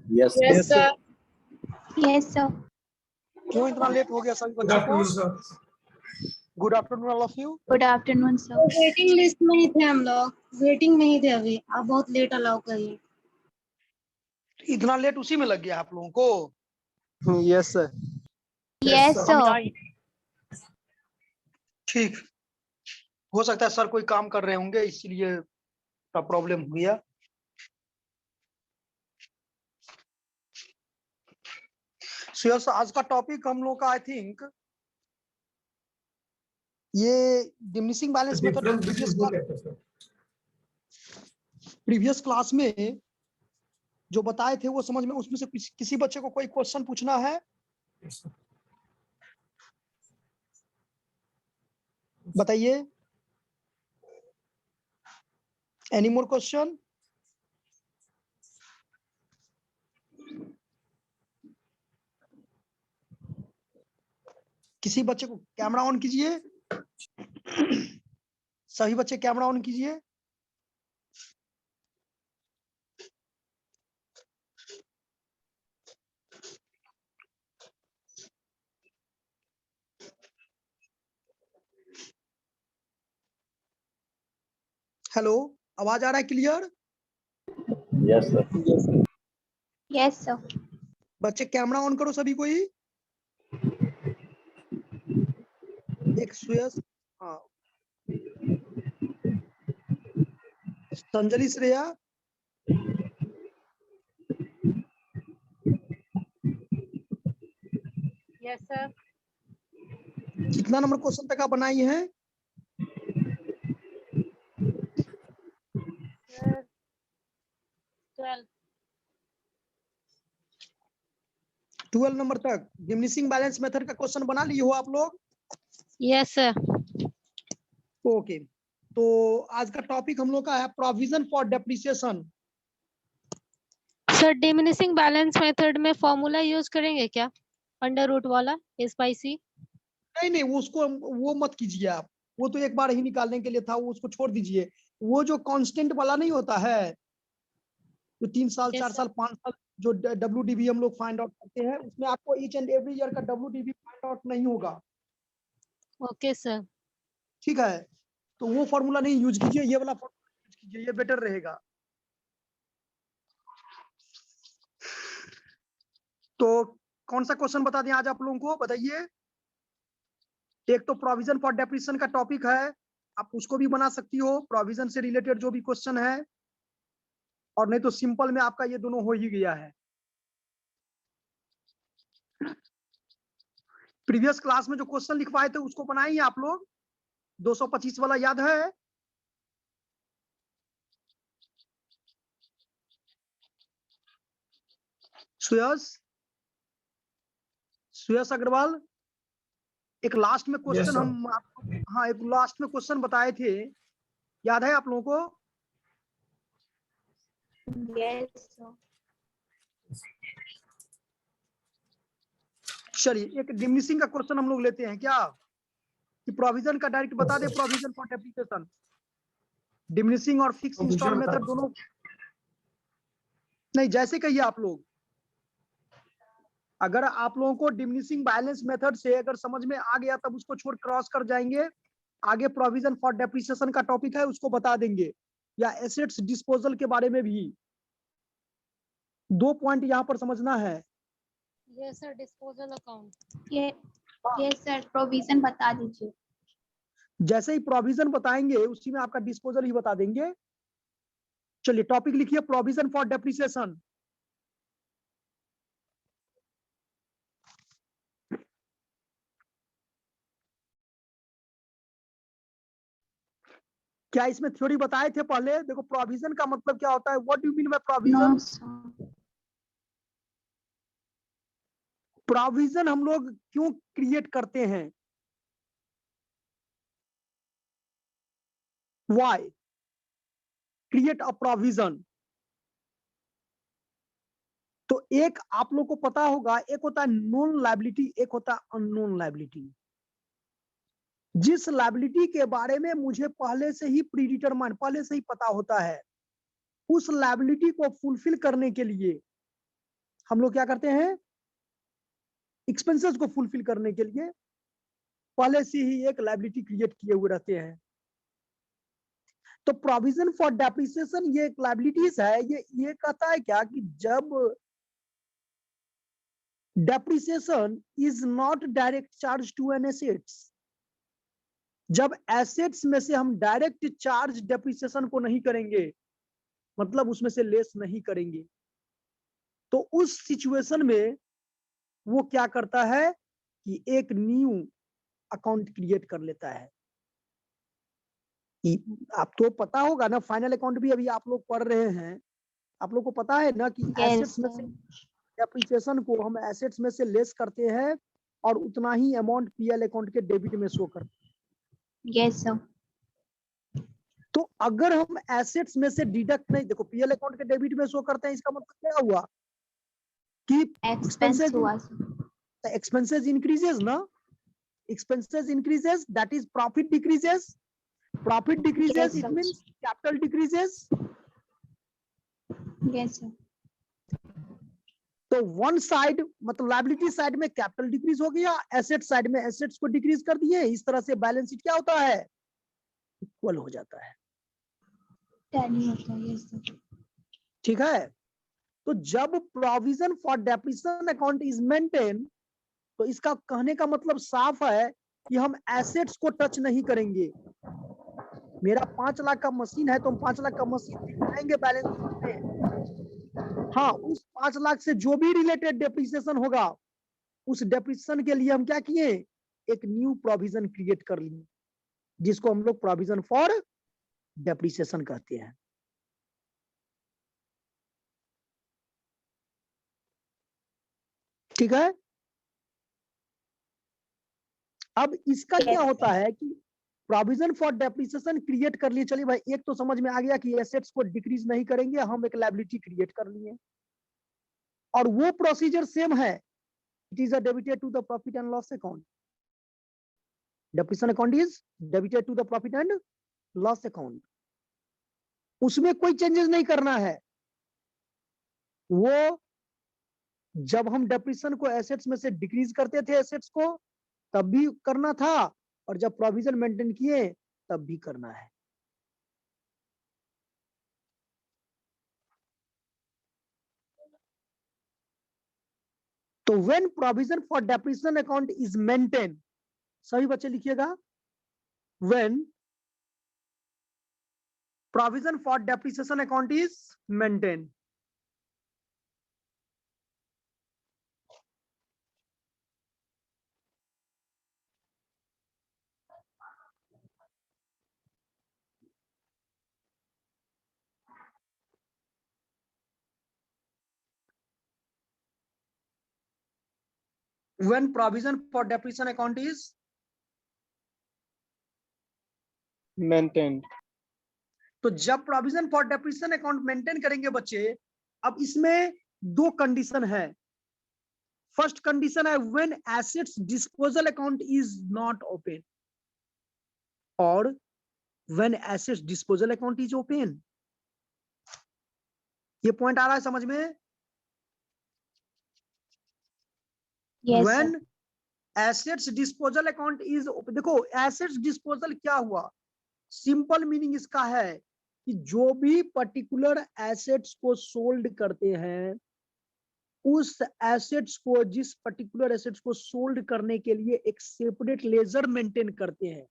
Yes. Yes, sir. Yes, sir. क्यों इतना late हो गया सभी बच्चों को? Good afternoon all of you. Good afternoon, sir. Waiting list में ही थे हम लोग, वेटिंग में ही थे अभी। आप बहुत लेट अलाउ करिए। इतना लेट उसी में लग गया आप लोगों को? Yes, sir. Yes, sir. समझ आई? ठीक, हो सकता है सर कोई काम कर रहे होंगे इसीलिए का प्रॉब्लम हो गया। सो यस, आज का टॉपिक हम लोग का आई थिंक ये diminishing balance method previous class में जो बताए थे वो समझ में, उसमें से किसी बच्चे को कोई क्वेश्चन पूछना है? बताइए, एनी मोर क्वेश्चन? किसी बच्चे को कैमरा ऑन कीजिए, सभी बच्चे कैमरा ऑन कीजिए। हेलो, आवाज आ रहा है clear? Yes, sir. Yes, sir. बच्चे कैमरा ऑन करो सभी कोई। एक सुयस, हाँ, संजलि, श्रेया, यस सर। कितना नंबर क्वेश्चन तक आप बनाई हैं? 12। 12 नंबर तक डिमिनिशिंग बैलेंस मेथड का क्वेश्चन बना लिए हो आप लोग? Yes sir. ओके, तो आज का टॉपिक हम लोग का है provision for depreciation. Sir diminishing balance method में फॉर्मूला यूज करेंगे क्या, अंडर रूट वाला S by C? नहीं नहीं, उसको वो मत कीजिए आप, वो तो एक बार ही निकालने के लिए था, वो उसको छोड़ दीजिए। वो जो कांस्टेंट वाला नहीं होता है, जो 3 साल, 4 साल, 5 साल जो WDV हम लोग फाइंड आउट करते हैं, उसमें आपको ईच एंड एवरी ईयर का WDV फाइंड आउट नहीं होगा। Okay sir. ठीक है, तो वो फॉर्मूला नहीं यूज कीजिए, ये वाला फॉर्मूला यूज कीजिए, ये बेटर रहेगा। तो कौन सा क्वेश्चन बता दें आज आप लोगों को, बताइए। एक तो प्रोविजन फॉर डेप्रिसिएशन का टॉपिक है, आप उसको भी बना सकती हो, प्रोविजन से रिलेटेड जो भी क्वेश्चन है, और नहीं तो सिंपल में आपका ये दोनों हो ही गया है। प्रीवियस क्लास में जो क्वेश्चन लिखवाए थे उसको बनाइए आप लोग, 225 वाला याद है? सुयस अग्रवाल, एक लास्ट में क्वेश्चन हम आपको, हाँ, एक लास्ट में क्वेश्चन बताए थे, याद है आप लोगों को? Yes, sir. चलिए, एक डिमिनिशिंग का क्वेश्चन हम लोग लेते हैं क्या, कि प्रोविजन का डायरेक्ट बता दे, प्रोविजन फॉर डेप्रिसिएशन, डिमिनिशिंग और फिक्स इंस्टॉलमेंट मेथड दोनों नहीं, जैसे कहिए आप लोग। अगर आप लोगों को डिमिनिशिंग बैलेंस मेथड से अगर समझ में आ गया तब उसको छोड़ क्रॉस कर जाएंगे, आगे प्रोविजन फॉर डेप्रिसिएशन का टॉपिक है उसको बता देंगे, या एसेट्स डिस्पोजल के बारे में भी। 2 पॉइंट यहाँ पर समझना है। Yes sir, disposal account. Yes, sir. Provision बता दीजिए। जैसे ही प्रोविजन बताएंगे उसी में आपका डिस्पोजल ही बता देंगे। चलिए, टॉपिक लिखिए, प्रोविजन फॉर डेप्रिसिएशन। क्या इसमें थ्योरी बताए थे पहले? देखो, प्रोविजन का मतलब क्या होता है, what do you mean by provision? No, sir. Provision हम लोग क्यों क्रिएट करते हैं, व्हाई क्रिएट अ प्रोविजन? तो एक आप लोग को पता होगा, एक होता है नोन लायबिलिटी, एक होता है अननोन लायबिलिटी। जिस लायबिलिटी के बारे में मुझे पहले से ही प्रीडिटरमाइन, पहले से ही पता होता है, उस लायबिलिटी को फुलफिल करने के लिए हम लोग क्या करते हैं, एक्सपेंसेस को फुलफिल करने के लिए पहले से ही एक लायबिलिटी क्रिएट किए हुए रहते हैं। तो प्रोविजन फॉर डेप्रिसिएशन ये एक लायबिलिटीज है, ये कहता है क्या कि जब depreciation is not direct charge to an assets, जब एसेट्स में से हम डायरेक्ट चार्ज डेप्रिसिएशन को नहीं करेंगे, मतलब उसमें से लेस नहीं करेंगे, तो उस सिचुएशन में वो क्या करता है कि एक न्यू अकाउंट क्रिएट कर लेता है। आप तो पता होगा ना, फाइनल अकाउंट भी अभी आप लोग पढ़ रहे हैं, आप लोग को पता है ना कि Yes, एसेट्स में से डेप्रिसिएशन को हम एसेट्स में से लेस करते हैं और उतना ही अमाउंट पीएल अकाउंट के डेबिट में शो करते हैं। yes sir, तो अगर हम एसेट्स में से डिडक्ट नहीं, देखो पीएल अकाउंट के डेबिट में शो करते हैं, इसका मतलब क्या हुआ कि expense हुआ sir, expenses increases ना, expenses increases, that is profit decreases, profit decreases, Yes, it sir. means capital decreases. yes sir, तो वन साइड मतलब लायबिलिटी साइड में कैपिटल डिक्रीज हो गया, एसेट साइड में एसेट्स को डिक्रीज कर दिए, इस तरह से बैलेंस शीट क्या होता है, इक्वल हो जाता है। tally होता है, yes sir, ठीक है, तो जब provision for depreciation account is maintain, तो इसका कहने का मतलब साफ है कि हम एसेट्स को टच नहीं करेंगे। मेरा 5 लाख का मशीन है तो हम 5 लाख का मशीन दिखाएंगे बैलेंस शीट में। हाँ, उस 5 लाख से जो भी रिलेटेड डेप्रिसिएशन होगा, उस डेप्रिसिएशन के लिए हम क्या किए, एक न्यू प्रोविजन क्रिएट कर लिए, जिसको हम लोग प्रोविजन फॉर डेप्रिसिएशन कहते हैं। ठीक है, अब इसका क्या होता है कि प्रोविजन फॉर डेप्रिसिएशन क्रिएट कर लिए, चलिए भाई एक तो समझ में आ गया कि एसेट्स को डिक्रीज नहीं करेंगे, हम एक लायबिलिटी क्रिएट कर लिए, और वो प्रोसीजर सेम है, it is debited to the profit and loss account, depreciation account is debited to the profit and loss account, उसमें कोई चेंजेस नहीं करना है। वो जब हम डेप्रिसिएशन को एसेट्स में से डिक्रीज करते थे एसेट्स को, तब भी करना था, और जब प्रोविजन मेंटेन किए तब भी करना है। तो when provision for depreciation account is maintain, सभी बच्चे लिखिएगा, when provision for depreciation account is maintain, when provision for depreciation account is maintained. तो जब provision for depreciation account maintain करेंगे बच्चे, अब इसमें दो कंडीशन है। फर्स्ट कंडीशन है when assets disposal account is not open, और when assets disposal account is open. ये पॉइंट आ रहा है समझ में? yes when sir, assets disposal account is open, देखो एसेट्स डिस्पोजल क्या हुआ, सिंपल मीनिंग इसका है कि जो भी पर्टिकुलर एसेट्स को सोल्ड करते हैं, उस एसेट्स को, जिस पर्टिकुलर एसेट्स को सोल्ड करने के लिए एक सेपरेट लेजर मेंटेन करते हैं,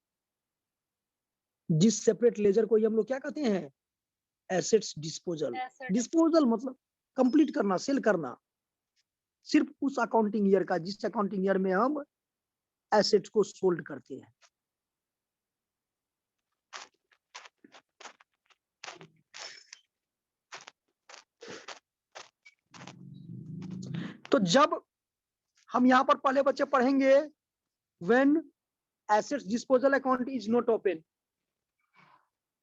जिस सेपरेट लेजर को हम लोग क्या कहते हैं, एसेट्स डिस्पोजल। डिस्पोजल मतलब कंप्लीट करना, सेल करना, सिर्फ उस अकाउंटिंग ईयर का, जिस अकाउंटिंग ईयर में हम एसेट्स को सोल्ड करते हैं। तो जब हम यहां पर पहले बच्चे पढ़ेंगे when assets disposal account is not open,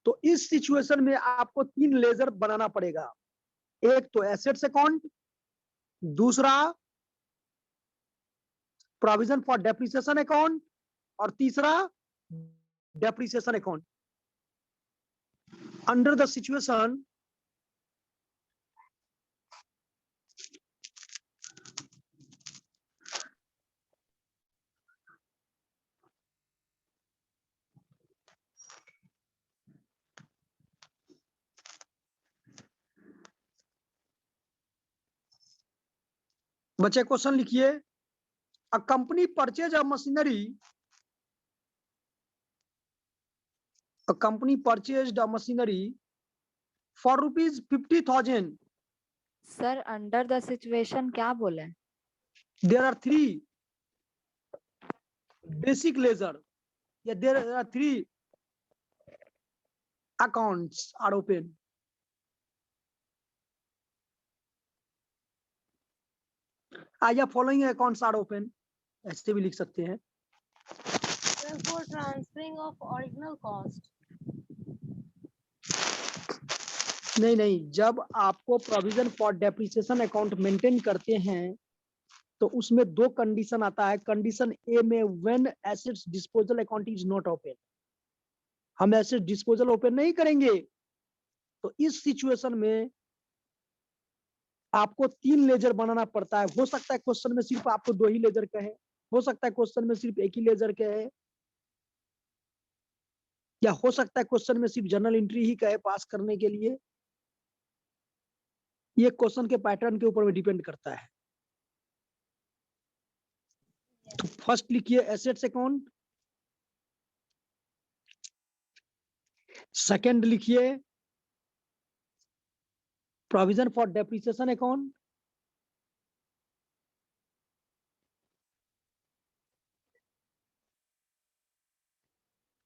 तो इस सिचुएशन में आपको 3 लेजर बनाना पड़ेगा। एक तो एसेट्स अकाउंट, दूसरा प्रोविजन फॉर डेप्रिसिएशन अकाउंट, और तीसरा depreciation account. Under the situation बच्चे क्वेश्चन लिखिए। A company purchase a machinery, a company purchased a machinery for rupees 50,000. Sir under the situation क्या बोले? There are three basic ledger. Yeah, there are three accounts are open. या following accounts are open. ऐसे भी लिख सकते हैं। Sir, for transferring of original cost. नहीं, जब आपको provision for depreciation account maintain करते हैं तो उसमें दो कंडीशन आता है। कंडीशन ए में when assets disposal account is not open, हम एसेट डिस्पोजल ओपन नहीं करेंगे। तो इस सिचुएशन में आपको 3 लेजर बनाना पड़ता है। हो सकता है क्वेश्चन में सिर्फ आपको 2 ही लेजर कहे, हो सकता है क्वेश्चन में सिर्फ 1 ही लेजर कहे, या हो सकता है क्वेश्चन में सिर्फ जर्नल एंट्री ही कहे पास करने के लिए। ये क्वेश्चन के पैटर्न के ऊपर में डिपेंड करता है। तो फर्स्ट लिखिए एसेट्स अकाउंट, सेकंड लिखिए प्रोविजन फॉर डेप्रिसिएशन अकाउंट,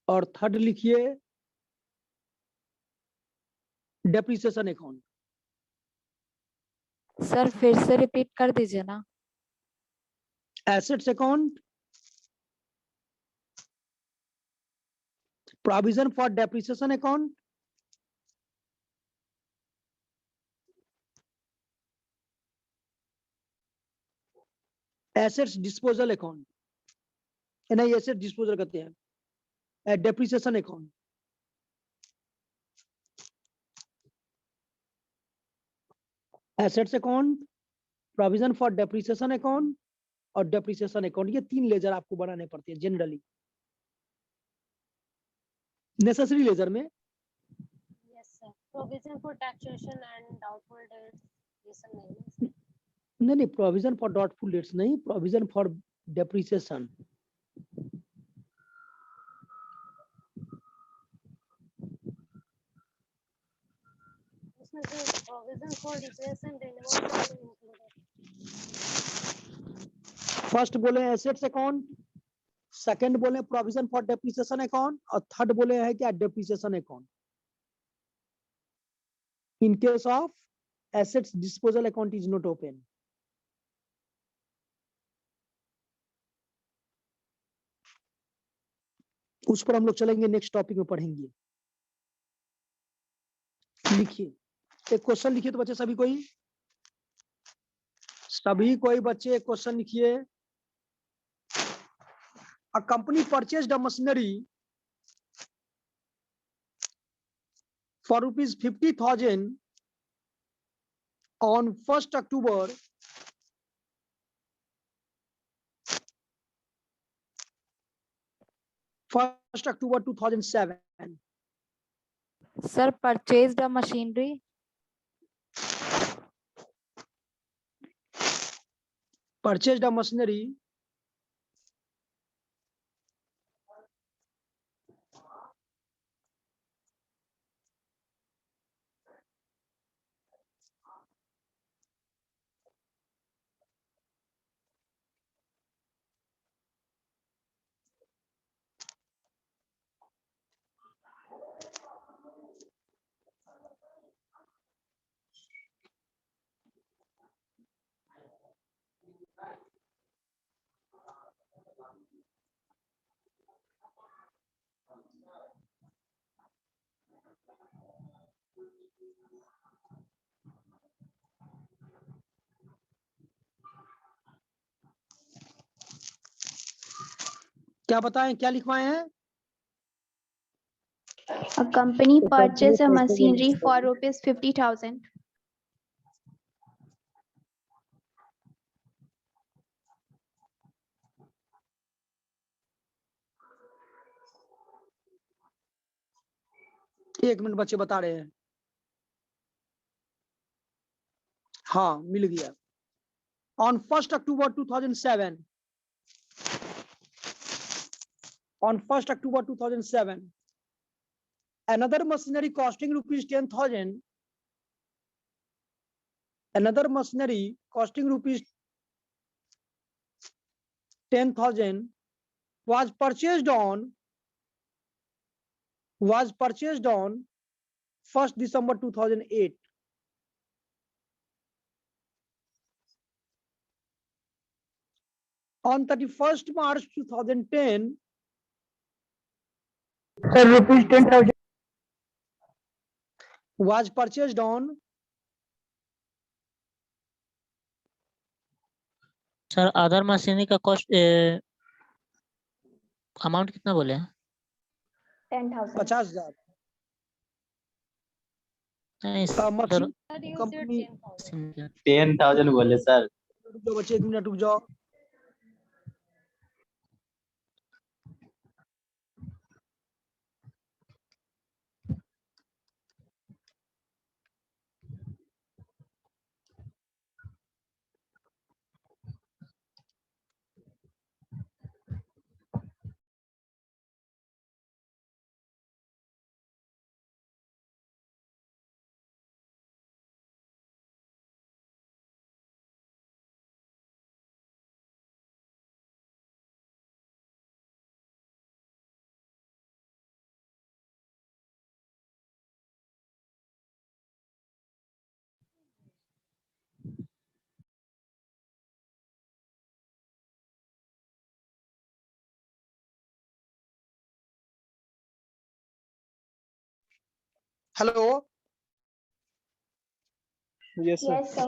और थर्ड लिखिए डेप्रिसिएशन अकाउंट। सर फिर से रिपीट कर दीजिए ना। Assets account, provision for depreciation account, assets disposal account, नहीं एसेट डिस्पोजल कहते हैं, depreciation account. Assets account, provision for depreciation account और डेप्रिसिएशन अकाउंट, ये 3 लेजर आपको बनाने पड़ते हैं जनरली। नेसेसरी लेजर में Yes, sir. Provision for taxation and doubtful debts. ये सब नहीं है sir. नहीं, प्रोविजन फॉर डाउटफुल डेट्स नहीं, प्रोविजन फॉर डेप्रिसिएशन। उसमें से provision for repairs and renovation included. First बोले एसेट्स अकाउंट, सेकंड बोले प्रोविजन फॉर डेप्रिसिएशन अकाउंट, और थर्ड बोले है क्या depreciation account. In case of assets disposal account is not open. उस पर हम लोग चलेंगे, नेक्स्ट टॉपिक में पढ़ेंगे। लिखिए एक क्वेश्चन लिखिए तो बच्चे सभी कोई बच्चे एक क्वेश्चन लिखिए। A company purchased a machinery for rupees 50,000 on 1st October 2007. Sir purchased a machinery, Purchased a machinery क्या बताएं, क्या लिखवाए हैं? A company purchased a machinery for rupees 50,000. एक मिनट बच्चे बता रहे हैं। हाँ मिल गया। On 1st October 2007. On 1st October 2007. Another machinery costing rupees 10,000. Another machinery costing rupees 10,000 was purchased on 1st December 2008. On 31st March 2010, rupees 10,000 was purchased on sir other machinery का cost amount कितना बोले हैं? 10,000. 50,000. नहीं machine Sir, you said company 10,000. 10,000 बोले sir. रुक जाओ बच्चे, 1 minute रुक जाओ। Hello, Yes, sir. Yes, sir.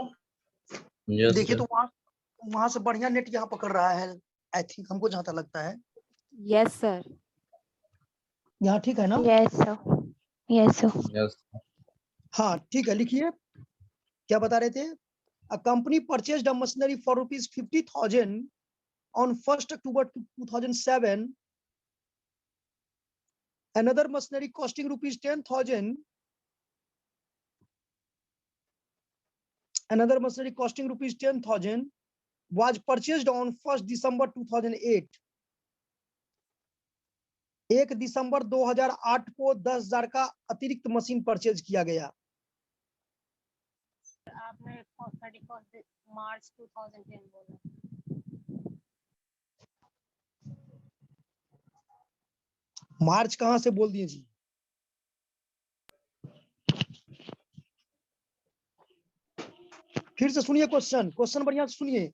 Yes, देखिए sir. तो वहां से बढ़िया नेट यहाँ पकड़ रहा है, आई थिंक, हमको जहां तक लगता है। Yes, sir. यहाँ ठीक है ना? Yes, sir. Yes, sir. Yes. हाँ ठीक है, लिखिए क्या बता रहे थे। A company purchased a machinery for rupees 50,000 on 1st October 2007. Another machinery costing rupees 10,000. Another machinery costing rupees 10,000 was purchased on 1st December 2008. 1 दिसंबर 2008 को 10,000 का अतिरिक्त मशीन परचेज किया गया। आपने 31 मार्च 2010 बोला। मार्च कहां से बोल दिए जी? फिर से सुनिए क्वेश्चन बढ़िया से सुनिए।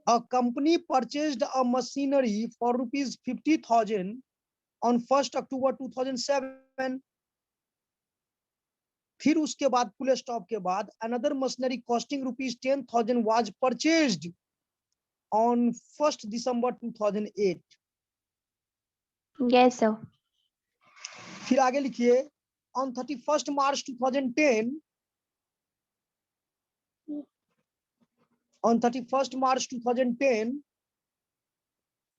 A company purchased a machinery for rupees 50,000 on 1st October 2007. फिर उसके बाद फुल स्टॉप के बाद another machinery costing rupees 10,000 was purchased on 1st December 2008. Yes, sir. फिर आगे लिखिए on 31st March 2010. On 31st March 2010,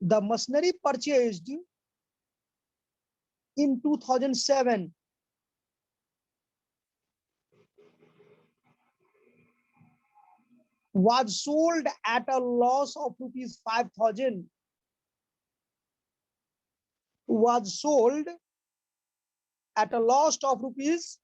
the machinery purchased in 2007 was sold at a loss of rupees 5,000. Was sold at a loss of rupees 5,000.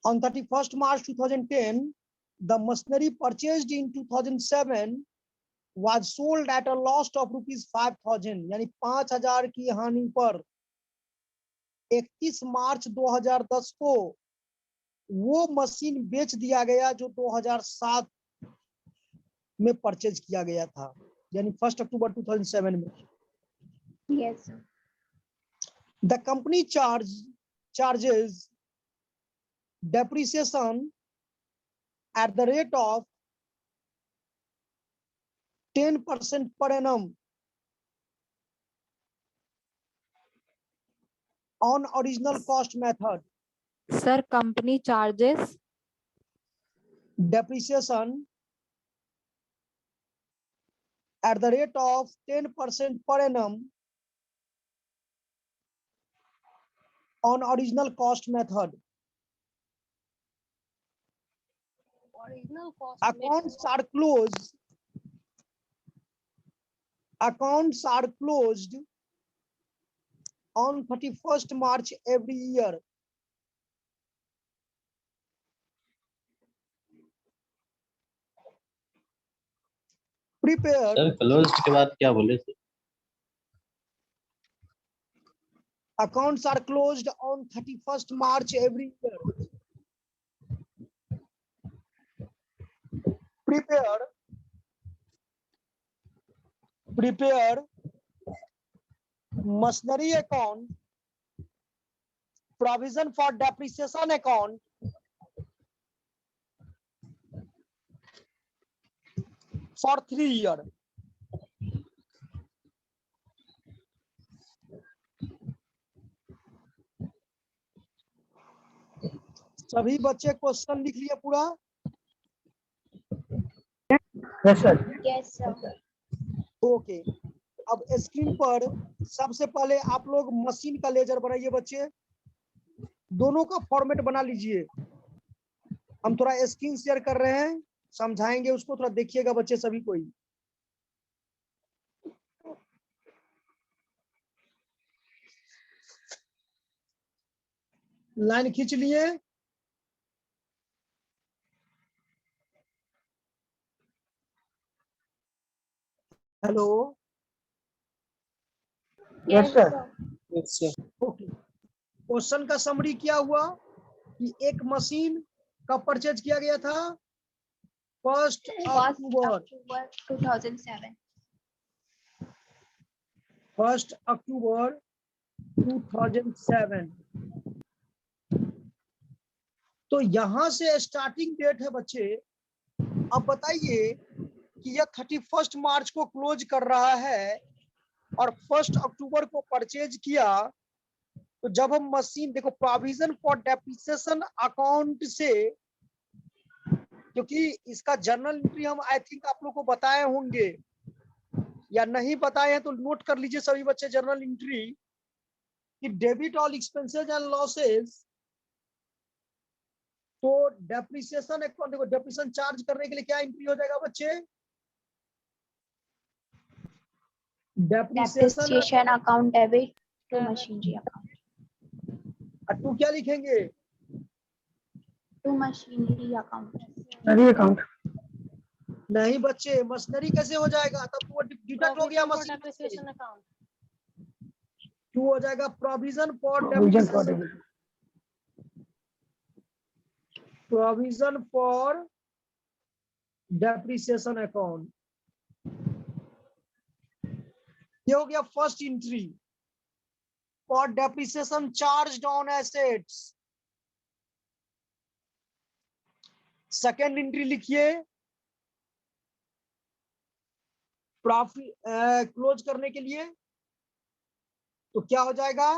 On 31st March 2010, the machinery purchased in 2007 was sold at a loss of rupees 5,000. यानी 5,000 की हानि पर 31 मार्च 2010 को वो machine बेच दिया गया जो 2007 में परचेज किया गया था, यानी 1 अक्टूबर 2007 में। Yes, sir. The company charges depreciation at the rate of 10% per annum on original cost method. Sir, company charges Depreciation at the rate of 10% per annum on original cost method. Original cost Accounts are closed. Accounts are closed on 31st March every year. Prepared. Sir closed के बाद क्या बोले थे? Accounts are closed on 31st March every year. Prepare machinery account, provision for depreciation account, for 3 years. सभी बच्चे question लिख लिए पूरा? Yes, sir. ओके, अब स्क्रीन पर सबसे पहले आप लोग मशीन का लेजर बनाइए बच्चे, दोनों का फॉर्मेट बना लीजिए। हम थोड़ा स्क्रीन शेयर कर रहे हैं, समझाएंगे उसको, थोड़ा देखिएगा बच्चे सभी कोई। लाइन खींच लिए? Hello, Yes, sir. Yes, sir. Okay. Question का समरी क्या हुआ कि एक मशीन का परचेज किया गया था 1 अक्टूबर 2007. 1 अक्टूबर 2007। तो यहां से स्टार्टिंग डेट है बच्चे। अब बताइए कि यह 31 मार्च को क्लोज कर रहा है और 1 अक्टूबर को परचेज किया, तो जब हम मशीन देखो प्रोविजन फॉर डेप्रिसिएशन अकाउंट से, क्योंकि इसका जर्नल एंट्री हम आई थिंक आप लोग को बताए होंगे या नहीं बताए हैं तो नोट कर लीजिए सभी बच्चे जर्नल एंट्री कि debit all expenses and losses. तो डेप्रिसिएशन अकाउंट देखो, डेप्रिसिएशन चार्ज करने के लिए क्या एंट्री हो जाएगा बच्चे? Depreciation account debit to machinery account. To क्या लिखेंगे? To machinery account. नहीं बच्चे, मशीनरी कैसे हो जाएगा? तब वो डिडक्ट हो गया मशीन। depreciation account. टू हो जाएगा provision for depreciation. Provision for depreciation account, ये हो गया first entry. For depreciation charge on assets, second entry लिखिए। प्रॉफिट क्लोज करने के लिए तो क्या हो जाएगा?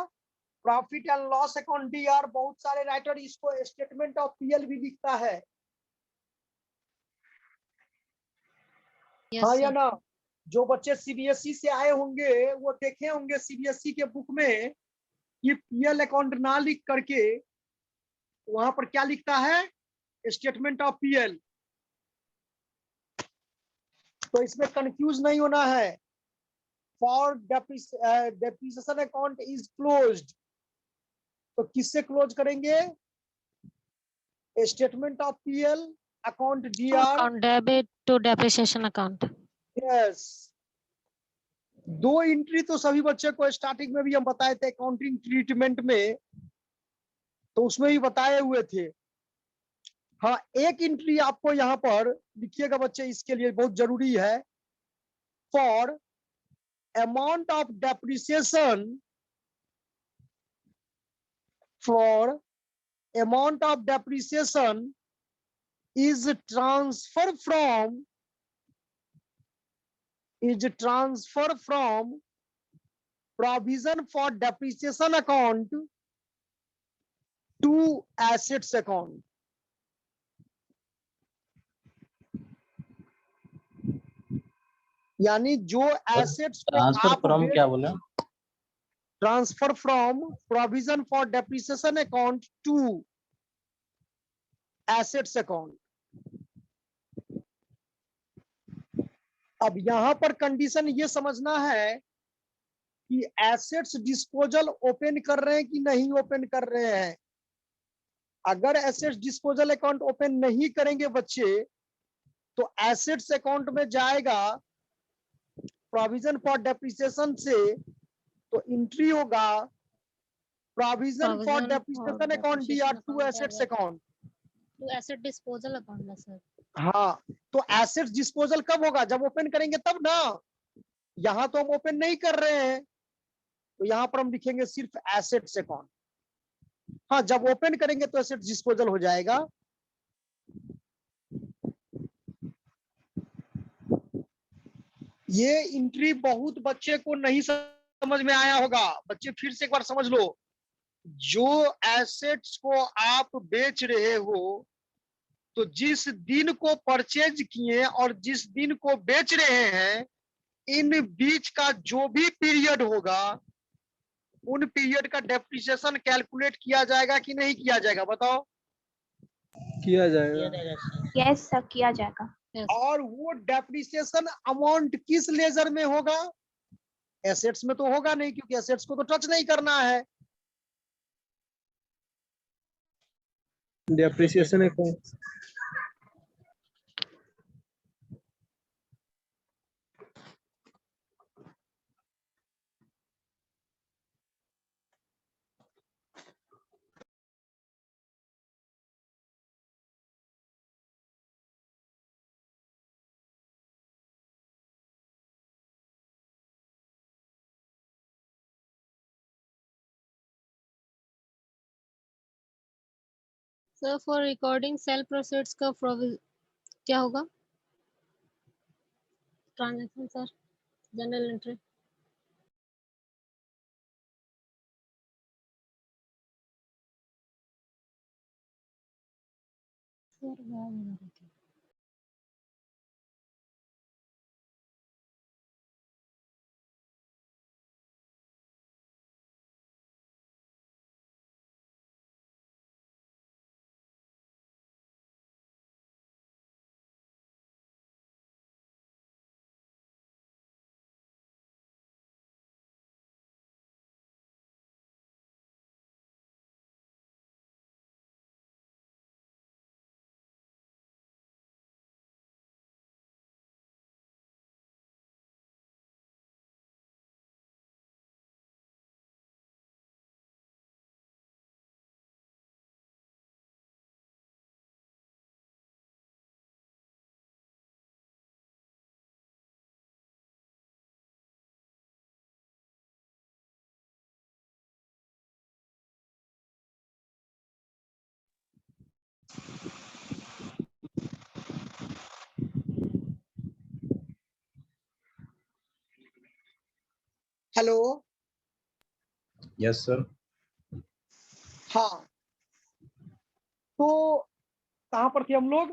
Profit and loss account DR. बहुत सारे राइटर इसको स्टेटमेंट ऑफ पीएल भी लिखता है। Yes, हाँ या sir. ना? जो बच्चे सीबीएसई से आए होंगे वो देखे होंगे सीबीएसई के बुक में कि पीएल अकाउंट ना लिख करके वहां पर क्या लिखता है? Statement of PL. तो इसमें कंफ्यूज नहीं होना है। For depreciation account is closed, तो किससे क्लोज करेंगे? Statement of PL account DR. Account debit to depreciation account. Yes, दो एंट्री तो सभी बच्चे को स्टार्टिंग में भी हम बताए थे अकाउंटिंग ट्रीटमेंट में, तो उसमें भी बताए हुए थे। हाँ, एक एंट्री आपको यहाँ पर लिखिएगा बच्चे, इसके लिए बहुत जरूरी है। For amount of depreciation, for amount of depreciation is transferred from provision for depreciation account to assets account. यानी जो एसेट्स को ट्रांसफर आप फ्रॉम क्या बोले? Transfer from provision for depreciation account to assets account. अब यहां पर कंडीशन ये समझना है कि एसेट्स डिस्पोजल ओपन कर रहे हैं कि नहीं ओपन कर रहे हैं। अगर एसेट्स डिस्पोजल अकाउंट ओपन नहीं करेंगे बच्चे तो एसेट्स अकाउंट में जाएगा प्रोविजन फॉर डेप्रिसिएशन से, तो एंट्री होगा provision for depreciation account D R to assets account to asset disposal account ना सर। हाँ, तो एसेट्स डिस्पोजल कब होगा? जब ओपन करेंगे तब ना। यहां तो हम ओपन नहीं कर रहे हैं, तो यहां पर हम लिखेंगे सिर्फ एसेट्स अकाउंट। हाँ, जब ओपन करेंगे तो एसेट्स डिस्पोजल हो जाएगा। ये एंट्री बहुत बच्चे को नहीं समझ में आया होगा। बच्चे फिर से एक बार समझ लो, जो एसेट्स को आप बेच रहे हो, तो जिस दिन को परचेज किए और जिस दिन को बेच रहे हैं, इन बीच का जो भी पीरियड होगा, उन पीरियड का डेप्रिसिएशन कैलकुलेट किया जाएगा कि नहीं किया जाएगा? बताओ। किया किया जाएगा। जाएगा सर। यस सर, किया जाएगा। और वो डेप्रिसिएशन अमाउंट किस लेजर में होगा? एसेट्स में तो होगा नहीं, क्योंकि एसेट्स को तो टच नहीं करना है। Depreciation account. Sir for recording sale proceeds का क्या होगा? Transaction sir, journal entry. Sir hello. Yes sir. हाँ, तो कहां पर थे हम लोग?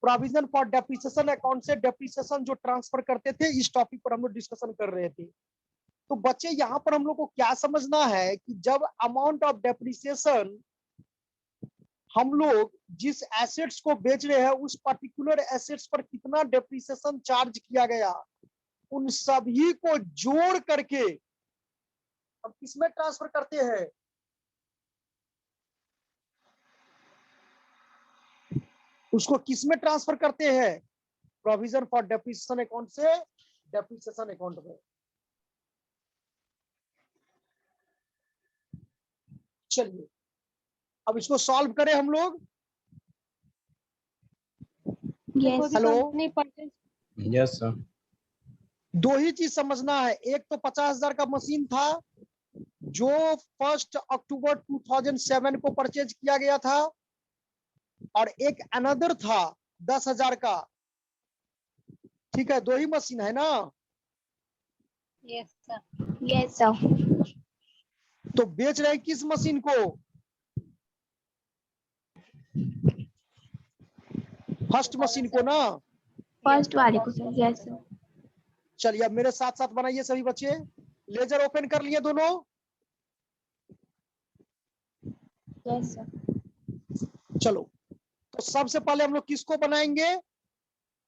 प्रोविजन फॉर डेप्रिसिएशन अकाउंट से डेप्रिसिएशन जो ट्रांसफर करते थे, इस टॉपिक पर हम लोग डिस्कशन कर रहे थे। तो बच्चे यहाँ पर हम लोग को क्या समझना है कि जब अमाउंट ऑफ डेप्रिसिएशन हम लोग जिस एसेट्स को बेच रहे हैं, उस पर्टिकुलर एसेट्स पर कितना डेप्रिसिएशन चार्ज किया गया, उन सभी को जोड़ करके हम किसमें ट्रांसफर करते हैं? उसको किसमें ट्रांसफर करते हैं? प्रोविजन फॉर डेप्रिसिएशन अकाउंट से डेप्रिसिएशन अकाउंट में। चलिए अब इसको सॉल्व करें हम लोग। Yes hello. Yes sir. दो ही चीज समझना है, एक तो 50,000 का मशीन था, जो 1 अक्टूबर 2007 को परचेज किया गया था, और एक अनदर था 10,000 का। ठीक है, 2 ही मशीन है ना। Yes sir. Yes, sir. तो बेच रहे हैं किस मशीन को? फर्स्ट मशीन को ना। First वाले को sir. Yes, sir. चलिए अब मेरे साथ साथ बनाइए सभी बच्चे। लेजर ओपन कर लिए दोनों। Yes, sir. चलो, तो सबसे पहले हम लोग किसको बनाएंगे?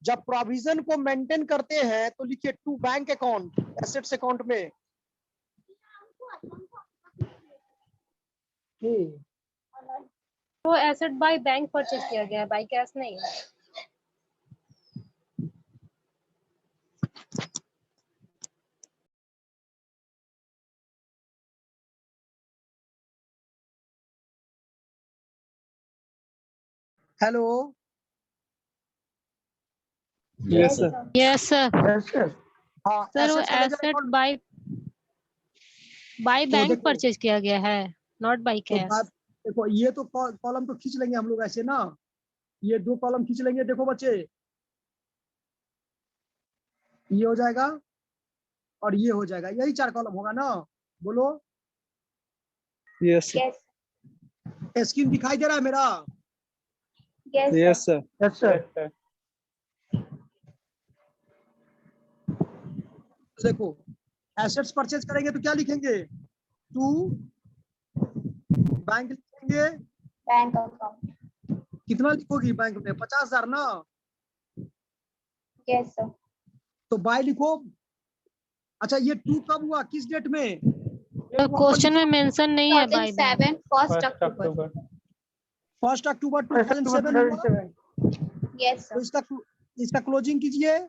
जब प्रोविजन को मेंटेन करते हैं तो लिखिए to bank account, assets account में। तो एसेट बाय बैंक परचेज किया गया है, बाय कैश नहीं है। Hello, Yes, sir. Yes sir. हाँ सर वो assets का ledger एसेट account- बाय तो बैंक देखो- परचेज किया गया है, नॉट बाय तो कैश। देखो ये तो कॉलम तो खींच लेंगे हम लोग ऐसे ना, ये 2 कॉलम खींच लेंगे। देखो बच्चे, ये हो जाएगा और ये हो जाएगा, यही 4 कॉलम होगा ना। बोलो, Yes, sir. Yes. स्क्रीन दिखाई दे रहा है मेरा? Yes, sir. Yes, sir. Yes sir. देखो, एसेट्स परचेज करेंगे तो क्या लिखेंगे? टू बैंक लिखेंगे। Bank account. कितना लिखोगी बैंक में? 50,000 ना। Yes, sir. तो बाय लिखो। अच्छा, ये 2 कब हुआ, किस डेट में? क्वेश्चन में मेंशन नहीं है बाय बैंक। 2007, 1st October. 1 अक्टूबर 2007 हुआ। Yes, तो sir. इसका क्लोजिंग कीजिए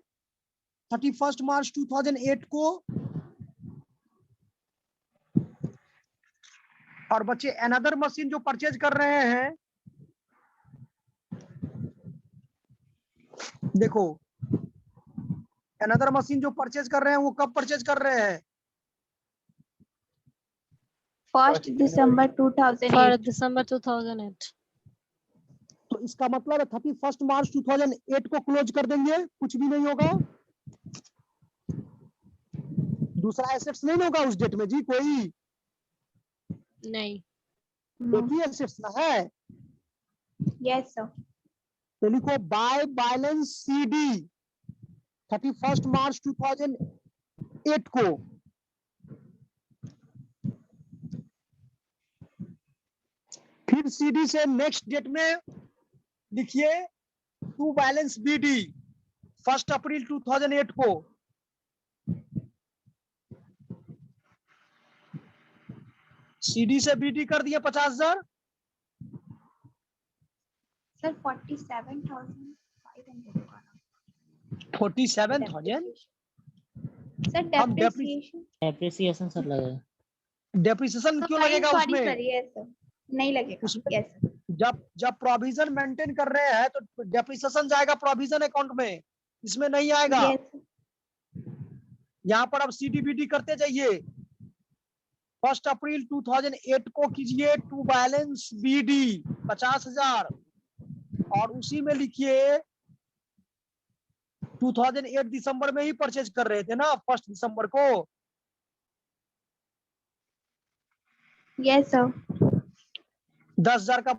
31 मार्च 2008 को। और बच्चे अनदर मशीन जो परचेज कर रहे हैं, देखो अनदर मशीन जो परचेज कर रहे हैं वो कब परचेज कर रहे हैं? 1st December 2008. For December 2008। तो इसका मतलब है 31 मार्च 2008 को क्लोज कर देंगे, कुछ भी नहीं होगा। दूसरा एसेट्स नहीं होगा उस डेट में जी कोई, नहीं। एक ही एसेट्स ना है। Yes, sir. तो लिखो बाय बैलेंस सीडी 31 मार्च 2008 को। फिर सीडी से नेक्स्ट डेट में लिखिए टू बैलेंस बीडी 1 अप्रैल 2008 को। सीडी से बीडी कर दिए 50,000। Sir, 47,500 होगा ना? 47,000 Sir, हम depreciation. एप्रिसिएशन सर लगेगा। डेप्रिसिएशन क्यों लगेगा Sorry, उसमें? sir. Yes, sir. नहीं लगेगा। उसमें- Yes, sir. जब प्रोविजन मेंटेन कर रहे हैं तो डेप्रिसिएशन जाएगा प्रोविजन अकाउंट में, इसमें नहीं आएगा। Yes, sir. यहाँ पर अब सीडीबीडी करते जाइए। 1 अप्रैल 2008 को कीजिए टू बैलेंस बीडी 50,000 और उसी में लिखिए 2008 दिसंबर में ही परचेज कर रहे थे ना, 1 दिसंबर को। Yes, sir. 10,000 का